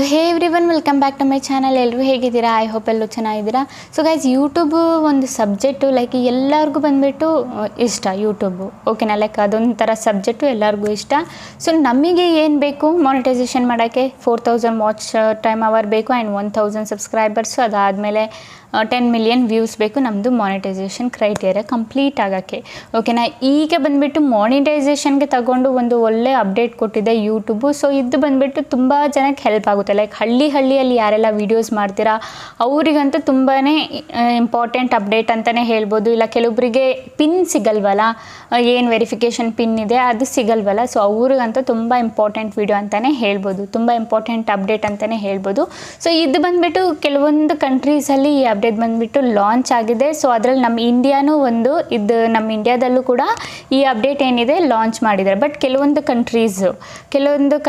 So hey everyone, welcome back to my channel. ಎಲ್ಲರೂ ಹೇಗಿದ್ದೀರಾ? I hope ಎಲ್ಲರೂ ಚೆನ್ನಾಗಿದ್ದೀರಾ. ಸೊ ಗೈಸ್, ಯೂಟ್ಯೂಬು ಒಂದು ಸಬ್ಜೆಕ್ಟು ಲೈಕ್ ಎಲ್ಲರಿಗೂ ಬಂದುಬಿಟ್ಟು ಇಷ್ಟ ಯೂಟ್ಯೂಬು, ಓಕೆನಾ? ಲೈಕ್ ಅದೊಂಥರ ಸಬ್ಜೆಕ್ಟು ಎಲ್ಲರಿಗೂ ಇಷ್ಟ. ಸೊ ನಮಗೆ ಏನು ಬೇಕು ಮಾನಿಟೈಸೇಷನ್ ಮಾಡೋಕ್ಕೆ? 4000 ವಾಚ್ ಟೈಮ್ ಅವರ್ ಬೇಕು ಆ್ಯಂಡ್ 1000 ಸಬ್ಸ್ಕ್ರೈಬರ್ಸು, ಅದಾದಮೇಲೆ 10 ಮಿಲಿಯನ್ ವ್ಯೂಸ್ ಬೇಕು ನಮ್ಮದು ಮಾನಿಟೈಸೇಷನ್ ಕ್ರೈಟೇರಿಯಾ ಕಂಪ್ಲೀಟ್ ಆಗೋಕ್ಕೆ, ಓಕೆನಾ? ಈಗ ಬಂದುಬಿಟ್ಟು ಮಾನಿಟೈಸೇಷನ್ಗೆ ತಗೊಂಡು ಒಂದು ಒಳ್ಳೆ ಅಪ್ಡೇಟ್ ಕೊಟ್ಟಿದೆ ಯೂಟ್ಯೂಬು. ಸೊ ಇದು ಬಂದುಬಿಟ್ಟು ತುಂಬ ಜನಕ್ಕೆ ಹೆಲ್ಪ್ ಆಗುತ್ತೆ. ಲೈಕ್ ಹಳ್ಳಿಯಲ್ಲಿ ಯಾರೆಲ್ಲ ವೀಡಿಯೋಸ್ ಮಾಡ್ತೀರಾ ಅವರಿಗಂತೂ ತುಂಬಾ ಇಂಪಾರ್ಟೆಂಟ್ ಅಪ್ಡೇಟ್ ಅಂತಲೇ ಹೇಳ್ಬೋದು. ಇಲ್ಲ ಕೆಲವೊಬ್ಬರಿಗೆ ಪಿನ್ ಸಿಗಲ್ವಲ್ಲ, ಏನು ವೆರಿಫಿಕೇಷನ್ ಪಿನ್ ಇದೆ ಅದು ಸಿಗಲ್ವಲ್ಲ, ಸೊ ಅವ್ರಿಗಂತೂ ತುಂಬ ಇಂಪಾರ್ಟೆಂಟ್ ವೀಡಿಯೋ ಅಂತಲೇ ಹೇಳ್ಬೋದು, ತುಂಬ ಇಂಪಾರ್ಟೆಂಟ್ ಅಪ್ಡೇಟ್ ಅಂತಲೇ ಹೇಳ್ಬೋದು. ಸೊ ಇದು ಬಂದುಬಿಟ್ಟು ಕೆಲವೊಂದು ಕಂಟ್ರೀಸಲ್ಲಿ ಈ ಅಪ್ಡೇಟ್ ಬಂದುಬಿಟ್ಟು ಲಾಂಚ್ ಆಗಿದೆ. ಸೊ ಅದರಲ್ಲಿ ನಮ್ಮ ಇಂಡಿಯಾನೂ ಒಂದು, ಇದು ನಮ್ಮ ಇಂಡಿಯಾದಲ್ಲೂ ಕೂಡ ಈ ಅಪ್ಡೇಟ್ ಏನಿದೆ ಲಾಂಚ್ ಮಾಡಿದ್ದಾರೆ. ಬಟ್ ಕೆಲವೊಂದು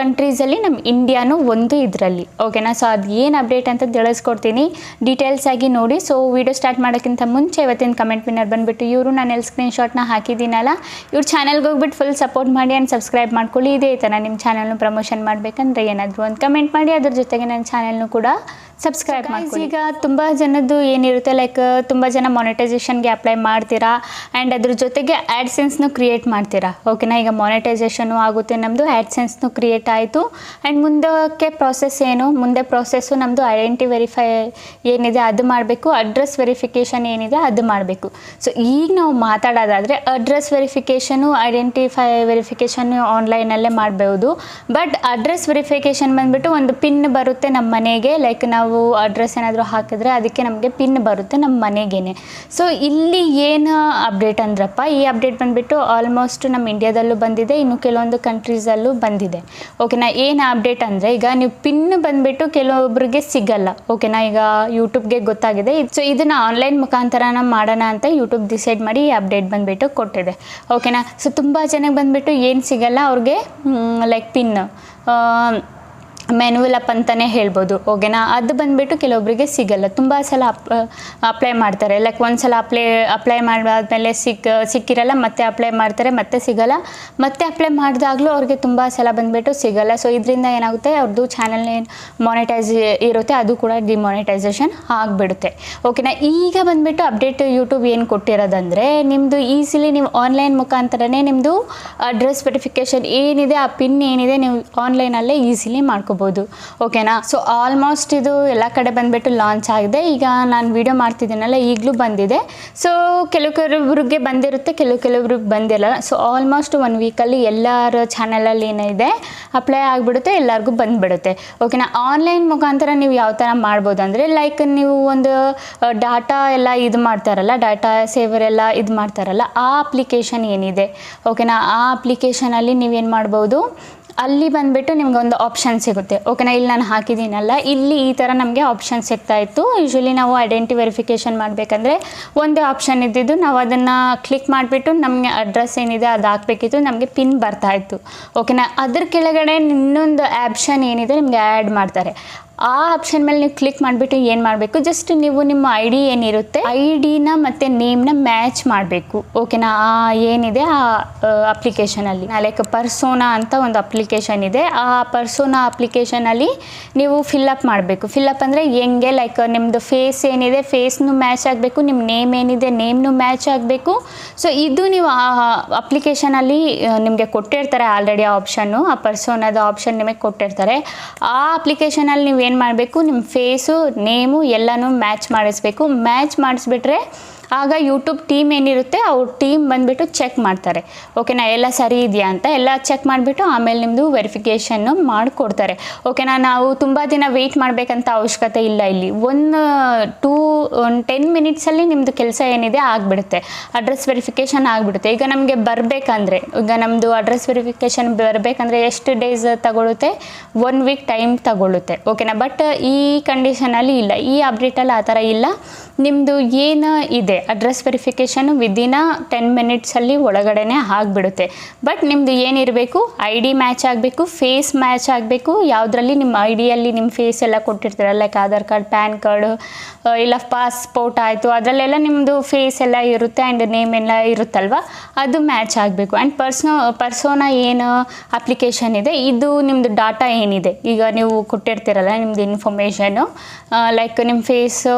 ಕಂಟ್ರೀಸಲ್ಲಿ ನಮ್ಮ ಇಂಡಿಯಾನೂ ಒಂದು ಇದರಲ್ಲಿ, ಓಕೆನಾ? ಸೊ ಅದು ಏನು ಅಪ್ಡೇಟ್ ಅಂತ ತಿಳಿಸ್ಕೊಡ್ತೀನಿ, ಡೀಟೇಲ್ಸ್ ಆಗಿ ನೋಡಿ. ಸೊ ವಿಡಿಯೋ ಸ್ಟಾರ್ಟ್ ಮಾಡೋಕ್ಕಿಂತ ಮುಂಚೆ ಇವತ್ತಿನ ಕಮೆಂಟ್ ವಿನ್ನರ್ ಬಂದುಬಿಟ್ಟು ಇವರು, ನಾನು ಎಲ್ಲಿ ಸ್ಕ್ರೀನ್ಶಾಟ್ನ ಹಾಕಿದ್ದೀನಲ್ಲ, ಇವ್ರ ಚಾನಲ್ಗೆ ಹೋಗ್ಬಿಟ್ಟು ಫುಲ್ ಸಪೋರ್ಟ್ ಮಾಡಿ ಆ್ಯಂಡ್ ಸಬ್ಸ್ಕ್ರೈಬ್ ಮಾಡ್ಕೊಳ್ಳಿ. ಇದೇ ಥರ ನಿಮ್ಮ ಚಾನಲ್ನು ಪ್ರಮೋಷನ್ ಮಾಡಬೇಕಂದ್ರೆ ಏನಾದರೂ ಒಂದು ಕಮೆಂಟ್ ಮಾಡಿ, ಅದ್ರ ಜೊತೆಗೆ ನನ್ನ ಚಾನಲ್ನು ಕೂಡ ಸಬ್ಸ್ಕ್ರೈಬ್ ಮಾಡ್ಕೊಳ್ಳಿ. ಈಗ ತುಂಬ ಜನದ್ದು ಏನಿರುತ್ತೆ, ಲೈಕ್ ತುಂಬ ಜನ ಮಾನಿಟೈಸೇಷನ್ಗೆ ಅಪ್ಲೈ ಮಾಡ್ತೀರಾ ಆ್ಯಂಡ್ ಅದ್ರ ಜೊತೆಗೆ ಆ್ಯಡ್ಸೆನ್ಸ್ನು ಕ್ರಿಯೇಟ್ ಮಾಡ್ತೀರಾ, ಓಕೆನಾ? ಈಗ ಮಾನಿಟೈಸೇಷನು ಆಗುತ್ತೆ, ನಮ್ಮದು ಆ್ಯಡ್ಸೆನ್ಸ್ನು ಕ್ರಿಯೇಟ್ ಆಯಿತು ಆ್ಯಂಡ್ ಮುಂದಕ್ಕೆ ಮುಂದೆ ಪ್ರಾಸೆಸ್ಸು ನಮ್ಮದು ಐಡೆಂಟಿ ವೆರಿಫೈ ಏನಿದೆ ಅದು ಮಾಡಬೇಕು, ಅಡ್ರೆಸ್ ವೆರಿಫಿಕೇಷನ್ ಏನಿದೆ ಅದು ಮಾಡಬೇಕು. ಸೊ ಈಗ ನಾವು ಮಾತಾಡೋದಾದರೆ ಅಡ್ರೆಸ್ ವೆರಿಫಿಕೇಷನು, ಐಡೆಂಟಿಫೈ ವೆರಿಫಿಕೇಷನ್ ಆನ್ಲೈನಲ್ಲೇ ಮಾಡಬಹುದು. ಬಟ್ ಅಡ್ರೆಸ್ ವೆರಿಫಿಕೇಷನ್ ಬಂದುಬಿಟ್ಟು ಒಂದು ಪಿನ್ ಬರುತ್ತೆ ನಮ್ಮ ಮನೆಗೆ, ಲೈಕ್ ನಾವು ಅಡ್ರೆಸ್ ಏನಾದರೂ ಹಾಕಿದ್ರೆ ಅದಕ್ಕೆ ನಮಗೆ ಪಿನ್ ಬರುತ್ತೆ ನಮ್ಮ ಮನೆಗೇನೆ. ಸೊ ಇಲ್ಲಿ ಏನು ಅಪ್ಡೇಟ್ ಅಂದ್ರಪ್ಪ, ಈ ಅಪ್ಡೇಟ್ ಬಂದುಬಿಟ್ಟು ಆಲ್ಮೋಸ್ಟ್ ನಮ್ಮ ಇಂಡಿಯಾದಲ್ಲೂ ಬಂದಿದೆ, ಇನ್ನು ಕೆಲವೊಂದು ಕಂಟ್ರೀಸಲ್ಲೂ ಬಂದಿದೆ, ಓಕೆನಾ? ಏನು ಅಪ್ಡೇಟ್ ಅಂದರೆ, ಈಗ ನೀವು ಪಿನ್ ಬಂದುಬಿಟ್ಟು ಕೆಲವೊಬ್ಬರಿಗೆ ಸಿಗಲ್ಲ, ಓಕೆನಾ? ಈಗ ಯೂಟ್ಯೂಬ್ಗೆ ಗೊತ್ತಾಗಿದೆ. ಸೊ ಇದನ್ನು ಆನ್ಲೈನ್ ಮುಖಾಂತರನ ಮಾಡೋಣ ಅಂತ ಯೂಟ್ಯೂಬ್ ಡಿಸೈಡ್ ಮಾಡಿ ಈ ಅಪ್ಡೇಟ್ ಬಂದುಬಿಟ್ಟು ಕೊಟ್ಟಿದೆ, ಓಕೆನಾ? ಸೊ ತುಂಬ ಜನಕ್ಕೆ ಬಂದುಬಿಟ್ಟು ಏನು ಸಿಗಲ್ಲ ಅವ್ರಿಗೆ, ಲೈಕ್ ಪಿನ್ ಮ್ಯಾನ್ಯುವಲ್ ಅಪ್ ಅಂತಲೇ ಹೇಳ್ಬೋದು, ಓಕೆನಾ? ಅದು ಬಂದುಬಿಟ್ಟು ಕೆಲವೊಬ್ಬರಿಗೆ ಸಿಗಲ್ಲ, ತುಂಬ ಸಲ ಅಪ್ಲೈ ಮಾಡ್ತಾರೆ. ಲೈಕ್ ಒಂದು ಸಲ ಅಪ್ಲೈ ಮಾಡಾದ್ಮೇಲೆ ಸಿಕ್ಕಿರಲ್ಲ, ಮತ್ತೆ ಅಪ್ಲೈ ಮಾಡ್ತಾರೆ, ಮತ್ತೆ ಸಿಗಲ್ಲ, ಮತ್ತೆ ಅಪ್ಲೈ ಮಾಡಿದಾಗಲೂ ಅವ್ರಿಗೆ ತುಂಬ ಸಲ ಬಂದುಬಿಟ್ಟು ಸಿಗಲ್ಲ. ಸೊ ಇದರಿಂದ ಏನಾಗುತ್ತೆ, ಅವ್ರದ್ದು ಚಾನಲ್ ಏನು ಮಾನಿಟೈಸ್ ಇರುತ್ತೆ ಅದು ಕೂಡ ಡಿಮಾನಿಟೈಸೇಷನ್ ಆಗಿಬಿಡುತ್ತೆ, ಓಕೆನಾ? ಈಗ ಬಂದುಬಿಟ್ಟು ಅಪ್ಡೇಟ್ ಯೂಟ್ಯೂಬ್ ಏನು ಕೊಟ್ಟಿರೋದಂದರೆ, ನಿಮ್ಮದು ಈಸಿಲಿ ನೀವು ಆನ್ಲೈನ್ ಮುಖಾಂತರನೇ ನಿಮ್ಮದು ಅಡ್ರೆಸ್ ವೆರಿಫಿಕೇಷನ್ ಏನಿದೆ, ಆ ಪಿನ್ ಏನಿದೆ, ನೀವು ಆನ್ಲೈನಲ್ಲೇ ಈಸಿಲಿ ಮಾಡ್ಕೋಬೋದು, ಓಕೆನಾ? ಸೊ ಆಲ್ಮೋಸ್ಟ್ ಇದು ಎಲ್ಲ ಕಡೆ ಬಂದುಬಿಟ್ಟು ಲಾಂಚ್ ಆಗಿದೆ. ಈಗ ನಾನು ವಿಡಿಯೋ ಮಾಡ್ತಿದ್ದೀನಲ್ಲ, ಈಗಲೂ ಬಂದಿದೆ. ಸೊ ಕೆಲವೊಬ್ಬರಿಗೆ ಬಂದಿರುತ್ತೆ, ಕೆಲವೊಬ್ರಿಗೆ ಬಂದಿರಲ್ಲ. ಸೊ ಆಲ್ಮೋಸ್ಟ್ 1 ವೀಕಲ್ಲಿ ಎಲ್ಲರ ಚಾನಲಲ್ಲಿ ಏನಿದೆ ಅಪ್ಲೈ ಆಗಿಬಿಡುತ್ತೆ, ಎಲ್ಲರಿಗೂ ಬಂದುಬಿಡುತ್ತೆ, ಓಕೆನಾ? ಆನ್ಲೈನ್ ಮುಖಾಂತರ ನೀವು ಯಾವ ಥರ ಮಾಡ್ಬೋದು ಅಂದರೆ, ಲೈಕ್ ನೀವು ಒಂದು ಡಾಟಾ ಎಲ್ಲ ಇದು ಮಾಡ್ತಾರಲ್ಲ, ಡಾಟಾ ಸೇವರ್ ಎಲ್ಲ ಇದು ಮಾಡ್ತಾರಲ್ಲ, ಆ ಅಪ್ಲಿಕೇಶನ್ ಏನಿದೆ, ಓಕೆನಾ? ಆ ಅಪ್ಲಿಕೇಶನಲ್ಲಿ ನೀವೇನು ಮಾಡ್ಬೋದು, ಅಲ್ಲಿ ಬಂದುಬಿಟ್ಟು ನಿಮ್ಗೆ ಒಂದು ಆಪ್ಷನ್ ಸಿಗುತ್ತೆ, ಓಕೆನಾ? ಇಲ್ಲಿ ನಾನು ಹಾಕಿದ್ದೀನಲ್ಲ, ಇಲ್ಲಿ ಈ ಥರ ನಮಗೆ ಆಪ್ಷನ್ ಸಿಗ್ತಾಯಿತ್ತು. ಯೂಶ್ವಲಿ ನಾವು ಐಡೆಂಟಿ ವೆರಿಫಿಕೇಷನ್ ಮಾಡಬೇಕಂದ್ರೆ ಒಂದೇ ಆಪ್ಷನ್ ಇದ್ದಿದ್ದು, ನಾವು ಅದನ್ನು ಕ್ಲಿಕ್ ಮಾಡಿಬಿಟ್ಟು ನಮಗೆ ಅಡ್ರೆಸ್ ಏನಿದೆ ಅದು ಹಾಕಬೇಕಿತ್ತು, ನಮಗೆ ಪಿನ್ ಬರ್ತಾಯಿತ್ತು, ಓಕೆನಾ? ಅದ್ರ ಕೆಳಗಡೆ ಇನ್ನೊಂದು ಆಪ್ಷನ್ ಏನಿದೆ ನಿಮಗೆ ಆ್ಯಡ್ ಮಾಡ್ತಾರೆ. ಆ ಆಪ್ಷನ್ ಮೇಲೆ ನೀವು ಕ್ಲಿಕ್ ಮಾಡಿಬಿಟ್ಟು ಏನು ಮಾಡಬೇಕು, ಜಸ್ಟ್ ನೀವು ನಿಮ್ಮ ಐ ಡಿ ಏನಿರುತ್ತೆ, ಐ ಡಿನ ಮತ್ತು ನೇಮ್ನ ಮ್ಯಾಚ್ ಮಾಡಬೇಕು, ಓಕೆನಾ? ಏನಿದೆ ಆ ಅಪ್ಲಿಕೇಶನಲ್ಲಿ, ಲೈಕ್ ಪರ್ಸೋನಾ ಅಂತ ಒಂದು ಅಪ್ಲಿಕೇಶನ್ ಇದೆ, ಆ ಪರ್ಸೋನಾ ಅಪ್ಲಿಕೇಶನಲ್ಲಿ ನೀವು ಫಿಲ್ಲಪ್ ಮಾಡಬೇಕು. ಫಿಲ್ಲಪ್ ಅಂದರೆ ಹೆಂಗೆ, ಲೈಕ್ ನಿಮ್ಮದು ಫೇಸ್ ಏನಿದೆ ಫೇಸ್ನು ಮ್ಯಾಚ್ ಆಗಬೇಕು, ನಿಮ್ಮ ನೇಮ್ ಏನಿದೆ ನೇಮ್ನು ಮ್ಯಾಚ್ ಆಗಬೇಕು. ಸೊ ಇದು ನೀವು ಆ ಅಪ್ಲಿಕೇಶನಲ್ಲಿ ನಿಮಗೆ ಕೊಟ್ಟಿರ್ತಾರೆ ಆಲ್ರೆಡಿ ಆ ಆಪ್ಷನ್ನು, ಆ ಪರ್ಸೋನಾದ ಆಪ್ಷನ್ ನಿಮಗೆ ಕೊಟ್ಟಿರ್ತಾರೆ. ಆ ಅಪ್ಲಿಕೇಶನಲ್ಲಿ ನೀವು ಏನು ಮಾಡಬೇಕು, ನಿಮ್ಮ ಫೇಸು ನೇಮು ಎಲ್ಲನೂ ಮ್ಯಾಚ್ ಮಾಡಿಸ್ಬೇಕು. ಮ್ಯಾಚ್ ಮಾಡಿಸ್ಬಿಟ್ರೆ ಆಗ ಯೂಟ್ಯೂಬ್ ಟೀಮ್ ಏನಿರುತ್ತೆ ಅವ್ರ ಟೀಮ್ ಬಂದುಬಿಟ್ಟು ಚೆಕ್ ಮಾಡ್ತಾರೆ, ಓಕೆನಾ? ಎಲ್ಲ ಸರಿ ಇದೆಯಾ ಅಂತ ಎಲ್ಲ ಚೆಕ್ ಮಾಡಿಬಿಟ್ಟು ಆಮೇಲೆ ನಿಮ್ಮದು ವೆರಿಫಿಕೇಷನ್ನು ಮಾಡಿಕೊಡ್ತಾರೆ, ಓಕೆನಾ? ನಾವು ತುಂಬ ದಿನ ವೆಯ್ಟ್ ಮಾಡಬೇಕಂತ ಅವಶ್ಯಕತೆ ಇಲ್ಲ. ಇಲ್ಲಿ 10 ಮಿನಿಟ್ಸಲ್ಲಿ ನಿಮ್ಮದು ಕೆಲಸ ಏನಿದೆ ಆಗಿಬಿಡುತ್ತೆ, ಅಡ್ರೆಸ್ ವೆರಿಫಿಕೇಷನ್ ಆಗಿಬಿಡುತ್ತೆ. ಈಗ ನಮಗೆ ಬರಬೇಕಂದ್ರೆ, ಈಗ ನಮ್ಮದು ಅಡ್ರೆಸ್ ವೆರಿಫಿಕೇಷನ್ ಬರಬೇಕಂದ್ರೆ ಎಷ್ಟು ಡೇಸ್ ತಗೊಳುತ್ತೆ, 1 ವೀಕ್ ಟೈಮ್ ತಗೊಳ್ಳುತ್ತೆ, ಓಕೆನಾ? ಬಟ್ ಈ ಕಂಡೀಷನಲ್ಲಿ ಇಲ್ಲ, ಈ ಅಪ್ಡೇಟಲ್ಲಿ ಆ ಥರ ಇಲ್ಲ. ನಿಮ್ಮದು ಏನು ಇದೆ ಅಡ್ರೆಸ್ ವೆರಿಫಿಕೇಷನು ವಿದಿನ್ 10 ಮಿನಿಟ್ಸಲ್ಲಿ ಒಳಗಡೆನೆ ಆಗಿಬಿಡುತ್ತೆ. ಬಟ್ ನಿಮ್ಮದು ಏನಿರಬೇಕು, ಐ ಡಿ ಮ್ಯಾಚ್ ಆಗಬೇಕು, ಫೇಸ್ ಮ್ಯಾಚ್ ಆಗಬೇಕು. ಯಾವುದರಲ್ಲಿ ನಿಮ್ಮ ಐ ಡಿಯಲ್ಲಿ ನಿಮ್ಮ ಫೇಸ್ ಎಲ್ಲ ಕೊಟ್ಟಿರ್ತೀರ, like Aadhaar card, PAN card, ಇಲ್ಲ ಪಾಸ್ಪೋರ್ಟ್ ಆಯಿತು, ಅದರಲ್ಲೆಲ್ಲ ನಿಮ್ಮದು ಫೇಸ್ ಎಲ್ಲ ಇರುತ್ತೆ ಆ್ಯಂಡ್ ನೇಮ್ ಎಲ್ಲ ಇರುತ್ತಲ್ವ, ಅದು ಮ್ಯಾಚ್ ಆಗಬೇಕು. ಆ್ಯಂಡ್ ಪರ್ಸೋನಾ ಏನು ಅಪ್ಲಿಕೇಶನ್ ಇದೆ, ಇದು ನಿಮ್ಮದು ಡಾಟಾ ಏನಿದೆ, ಈಗ ನೀವು ಕೊಟ್ಟಿರ್ತೀರಲ್ಲ ನಿಮ್ಮದು ಇನ್ಫಾರ್ಮೇಷನು, ಲೈಕ್ ನಿಮ್ಮ ಫೇಸು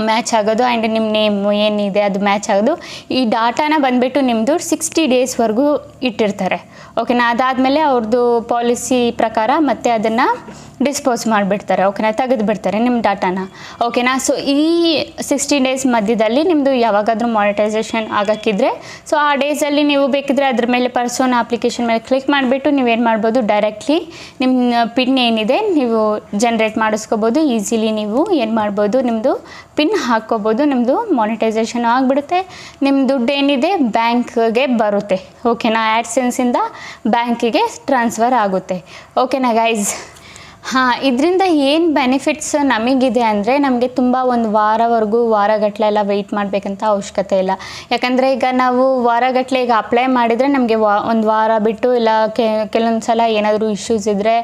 ಮ್ಯಾಚ್ ಆಗೋದು ಆ್ಯಂಡ್ ನಿಮ್ಮ ನೇಮು ಏನಿದೆ ಅದು ಮ್ಯಾಚ್ ಆಗೋದು, ಈ ಡಾಟಾನ ಬಂದುಬಿಟ್ಟು ನಿಮ್ಮದು 60 ಡೇಸ್ವರೆಗೂ ಇಟ್ಟಿರ್ತಾರೆ. ಓಕೆನಾ. ಅದಾದಮೇಲೆ ಅವ್ರದ್ದು ಪಾಲಿಸಿ ಪ್ರಕಾರ ಮತ್ತೆ ಅದನ್ನು ಡಿಸ್ಪೋಸ್ ಮಾಡಿಬಿಡ್ತಾರೆ. ಓಕೆನಾ, ತೆಗೆದು ಬಿಡ್ತಾರೆ ನಿಮ್ಮ ಡಾಟಾನ. ಓಕೆನಾ. ಸೊ ಈ 60 ಡೇಸ್ ಮಧ್ಯದಲ್ಲಿ ನಿಮ್ಮದು ಯಾವಾಗಾದರೂ ಮಾನಿಟೈಸೇಷನ್ ಆಗೋಕ್ಕಿದ್ರೆ, ಸೊ ಆ ಡೇಸಲ್ಲಿ ನೀವು ಬೇಕಿದ್ರೆ ಅದ್ರ ಮೇಲೆ ಪರ್ಸೋನಾ ಅಪ್ಲಿಕೇಶನ್ ಮೇಲೆ ಕ್ಲಿಕ್ ಮಾಡಿಬಿಟ್ಟು ನೀವೇನು ಮಾಡ್ಬೋದು, ಡೈರೆಕ್ಟ್ಲಿ ನಿಮ್ಮ ಪಿನ್ ಏನಿದೆ ನೀವು ಜನ್ರೇಟ್ ಮಾಡಿಸ್ಕೋಬೋದು. ಈಸಿಲಿ ನೀವು ಏನು ಮಾಡ್ಬೋದು, ನಿಮ್ಮದು ಪಿನ್ ಹಾಕ್ಕೋಬೋದು, ನಿಮ್ಮದು ಮಾನಿಟೈಸೇಷನ್ ಆಗಿಬಿಡುತ್ತೆ. ನಿಮ್ಮ ದುಡ್ಡು ಏನಿದೆ ಬ್ಯಾಂಕ್ಗೆ ಬರುತ್ತೆ. ಓಕೆನಾ. ಆ್ಯಡ್ಸೆನ್ಸಿಂದ ಬ್ಯಾಂಕಿಗೆ ಟ್ರಾನ್ಸ್ಫರ್ ಆಗುತ್ತೆ. ಓಕೆನಾ ಗೈಸ್. ಹಾಂ, ಇದರಿಂದ ಏನು ಬೆನಿಫಿಟ್ಸ್ ನಮಗಿದೆ ಅಂದರೆ, ನಮಗೆ ತುಂಬ ಒಂದು ವಾರಗಟ್ಟಲೆ ಎಲ್ಲ ವೆಯ್ಟ್ ಮಾಡಬೇಕಂತ ಅವಶ್ಯಕತೆ ಇಲ್ಲ. ಯಾಕಂದರೆ ಈಗ ನಾವು ವಾರಗಟ್ಟಲೆ ಈಗ ಅಪ್ಲೈ ಮಾಡಿದರೆ ನಮಗೆ ಒಂದು ವಾರ ಬಿಟ್ಟು, ಇಲ್ಲ ಕೆಲವೊಂದು ಸಲ ಏನಾದರೂ ಇಶ್ಯೂಸ್ ಇದ್ದರೆ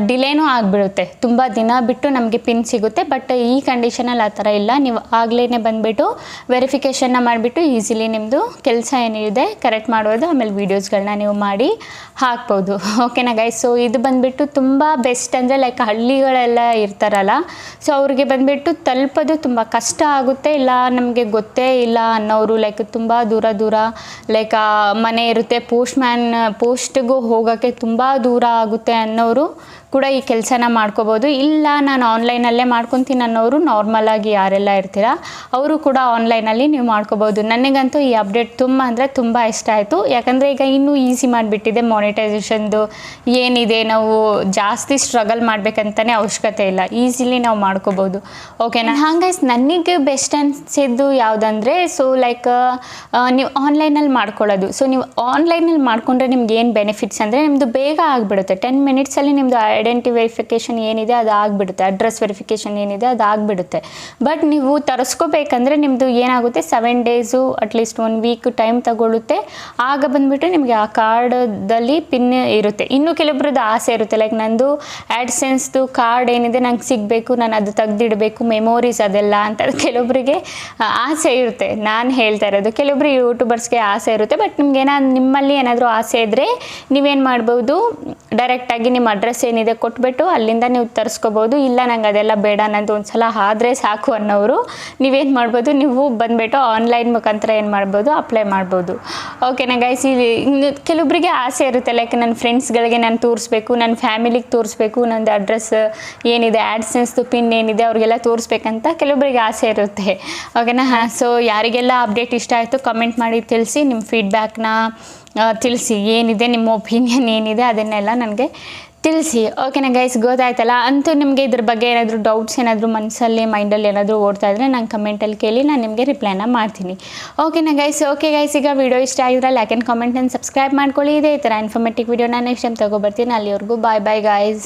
ಡಿಲೇನೂ ಆಗಿಬಿಡುತ್ತೆ. ತುಂಬ ದಿನ ಬಿಟ್ಟು ನಮಗೆ ಪಿನ್ ಸಿಗುತ್ತೆ. ಬಟ್ ಈ ಕಂಡೀಷನಲ್ಲಿ ಆ ಥರ ಇಲ್ಲ. ನೀವು ಆಗಲೇ ಬಂದುಬಿಟ್ಟು ವೆರಿಫಿಕೇಷನ್ನ ಮಾಡಿಬಿಟ್ಟು ಈಸಿಲಿ ನಿಮ್ಮದು ಕೆಲಸ ಏನಿದೆ ಕರೆಕ್ಟ್ ಮಾಡೋದು, ಆಮೇಲೆ ವೀಡಿಯೋಸ್ಗಳನ್ನ ನೀವು ಮಾಡಿ ಹಾಕ್ಬೋದು. ಓಕೆನಾ ಗೈಸ್. ಸೊ ಇದು ಬಂದುಬಿಟ್ಟು ತುಂಬ ಬೆಸ್ಟ್. ಅಂದರೆ ಲೈಕ್ ಹಳ್ಳಿಗಳೆಲ್ಲ ಇರ್ತಾರಲ್ಲ, ಸೊ ಅವ್ರಿಗೆ ಬಂದುಬಿಟ್ಟು ತಲುಪೋದು ತುಂಬ ಕಷ್ಟ ಆಗುತ್ತೆ. ಇಲ್ಲ ನಮಗೆ ಗೊತ್ತೇ ಇಲ್ಲ ಅನ್ನೋರು, ಲೈಕ್ ತುಂಬ ದೂರ ಲೈಕ್ ಮನೆ ಇರುತ್ತೆ, ಪೋಸ್ಟ್ಗೂ ಹೋಗೋಕ್ಕೆ ತುಂಬ ದೂರ ಆಗುತ್ತೆ ಅನ್ನೋರು ಕೂಡ ಈ ಕೆಲಸನ ಮಾಡ್ಕೋಬೋದು. ಇಲ್ಲ ನಾನು ಆನ್ಲೈನಲ್ಲೇ ಮಾಡ್ಕೊತೀನಿ ಅನ್ನೋರು, ನಾರ್ಮಲಾಗಿ ಯಾರೆಲ್ಲ ಇರ್ತೀರ ಅವರು ಕೂಡ ಆನ್ಲೈನಲ್ಲಿ ನೀವು ಮಾಡ್ಕೋಬೋದು. ನನಗಂತೂ ಈ ಅಪ್ಡೇಟ್ ತುಂಬ ಇಷ್ಟ ಆಯಿತು. ಯಾಕಂದರೆ ಈಗ ಇನ್ನೂ ಈಸಿ ಮಾಡಿಬಿಟ್ಟಿದೆ ಮಾನಿಟೈಸೇಷನ್ದು. ಏನಿದೆ ನಾವು ಜಾಸ್ತಿ ಸ್ಟ್ರಗಲ್ ಮಾಡಬೇಕಂತಲೇ ಅವಶ್ಯಕತೆ ಇಲ್ಲ, ಈಸಿಲಿ ನಾವು ಮಾಡ್ಕೋಬೋದು. ಓಕೆನಾ. ಹಾಗೆ ನನಗೆ ಬೆಸ್ಟ್ ಅನಿಸಿದ್ದು ಯಾವುದಂದರೆ, ಸೊ ಲೈಕ್ ನೀವು ಆನ್ಲೈನಲ್ಲಿ ಮಾಡ್ಕೊಳ್ಳೋದು. ಸೊ ನೀವು ಆನ್ಲೈನಲ್ಲಿ ಮಾಡಿಕೊಂಡ್ರೆ ನಿಮ್ಗೆ ಏನು ಬೆನಿಫಿಟ್ಸ್ ಅಂದರೆ, ನಿಮ್ಮದು ಬೇಗ ಆಗಿಬಿಡುತ್ತೆ. 10 ಮಿನಿಟ್ಸಲ್ಲಿ ನಿಮ್ಮದು ಐಡೆಂಟಿ ವೆರಿಫಿಕೇಷನ್ ಏನಿದೆ ಅದು ಆಗಿಬಿಡುತ್ತೆ, ಅಡ್ರೆಸ್ ವೆರಿಫಿಕೇಷನ್ ಏನಿದೆ ಅದು ಆಗಿಬಿಡುತ್ತೆ. ಬಟ್ ನೀವು ತರಿಸ್ಕೋಬೇಕಂದ್ರೆ ನಿಮ್ಮದು ಏನಾಗುತ್ತೆ, 7 ಡೇಸು ಅಟ್ಲೀಸ್ಟ್ 1 ವೀಕ್ ಟೈಮ್ ತಗೊಳ್ಳುತ್ತೆ. ಆಗ ಬಂದುಬಿಟ್ಟು ನಿಮಗೆ ಆ ಕಾರ್ಡಲ್ಲಿ ಪಿನ್ ಇರುತ್ತೆ. ಇನ್ನು ಕೆಲವೊಬ್ರದ್ದು ಆಸೆ ಇರುತ್ತೆ, ಲೈಕ್ ನಂದು ಆ್ಯಡ್ಸೆನ್ಸ್ದು ಕಾರ್ಡ್ ಏನಿದೆ ನಂಗೆ ಸಿಗಬೇಕು, ನಾನು ಅದು ತೆಗೆದಿಡಬೇಕು, ಮೆಮೊರೀಸ್ ಅದೆಲ್ಲ ಅಂತ ಕೆಲವೊಬ್ಬರಿಗೆ ಆಸೆ ಇರುತ್ತೆ. ನಾನು ಹೇಳ್ತಾ ಇರೋದು, ಕೆಲವೊಬ್ರು ಯೂಟ್ಯೂಬರ್ಸ್ಗೆ ಆಸೆ ಇರುತ್ತೆ. ಬಟ್ ನಿಮ್ಮಲ್ಲಿ ಏನಾದರೂ ಆಸೆ ಇದ್ದರೆ ನೀವೇನು ಮಾಡ್ಬೋದು, ಡೈರೆಕ್ಟಾಗಿ ನಿಮ್ಮ ಅಡ್ರೆಸ್ ಏನಿದೆ ಕೊಟ್ಬಿಟ್ಟು ಅಲ್ಲಿಂದ ನೀವು ತರಿಸ್ಕೋಬೋದು. ಇಲ್ಲ ನಂಗೆ ಅದೆಲ್ಲ ಬೇಡ, ನಂದು ಒಂದು ಸಲ ಆದರೆ ಸಾಕು ಅನ್ನೋರು ನೀವೇನು ಮಾಡ್ಬೋದು, ನೀವು ಬಂದುಬಿಟ್ಟು ಆನ್ಲೈನ್ ಮುಖಾಂತರ ಏನು ಮಾಡ್ಬೋದು, ಅಪ್ಲೈ ಮಾಡ್ಬೋದು. ಓಕೆನಾ ಗೈಸ್. ಕೆಲವೊಬ್ಬರಿಗೆ ಆಸೆ ಇರುತ್ತೆ, ಲೈಕ್ ನನ್ನ ಫ್ರೆಂಡ್ಸ್ಗಳಿಗೆ ನಾನು ತೋರಿಸ್ಬೇಕು, ನನ್ನ ಫ್ಯಾಮಿಲಿಗೆ ತೋರಿಸ್ಬೇಕು, ನಂದು ಅಡ್ರೆಸ್ ಏನಿದೆ, ಆ್ಯಡ್ಸೆನ್ಸ್ದು ಪಿನ್ ಏನಿದೆ ಅವ್ರಿಗೆಲ್ಲ ತೋರಿಸ್ಬೇಕಂತ ಕೆಲವೊಬ್ಬರಿಗೆ ಆಸೆ ಇರುತ್ತೆ. ಓಕೆನಾ. ಸೊ ಯಾರಿಗೆಲ್ಲ ಅಪ್ಡೇಟ್ ಇಷ್ಟ ಆಯಿತು ಕಮೆಂಟ್ ಮಾಡಿ ತಿಳಿಸಿ, ನಿಮ್ಮ ಫೀಡ್ಬ್ಯಾಕ್ನ ತಿಳಿಸಿ, ಏನಿದೆ ನಿಮ್ಮ ಒಪಿನಿಯನ್ ಏನಿದೆ ಅದನ್ನೆಲ್ಲ ನನಗೆ ತಿಳಿಸಿ. ಓಕೆನಾ ಗೈಸ್. ಗೊತ್ತಾಯ್ತಲ್ಲ. ಅಂತೂ ನಿಮಗೆ ಇದ್ರ ಬಗ್ಗೆ ಏನಾದರೂ ಡೌಟ್ಸ್ ಏನಾದರೂ ಮನಸ್ಸಲ್ಲಿ ಮೈಂಡಲ್ಲಿ ಏನಾದರೂ ಓಡ್ತಾ ಇದ್ದರೆ ನಂಗೆ ಕಮೆಂಟಲ್ಲಿ ಕೇಳಿ, ನಾನು ನಿಮಗೆ ರಿಪ್ಲೈನ ಮಾಡ್ತೀನಿ. ಓಕೆನಾ ಗೈಸ್. ಓಕೆ ಗೈಸ್, ಈಗ ವಿಡಿಯೋ ಇಷ್ಟ ಆಗಿದ್ರೆ like and comment and subscribe ಮಾಡ್ಕೊಳ್ಳಿ. ಇದೇ ಈ ಥರ ಇನ್ಫಾರ್ಮೇಟಿವ್ ವಿಡಿಯೋ ನಾನು ನೆಕ್ಸ್ಟ್ ಟೈಮ್ ತೊಗೊಬರ್ತೀನಿ. ಅಲ್ಲಿವರೆಗೂ ಬಾಯ್ ಗೈಸ್.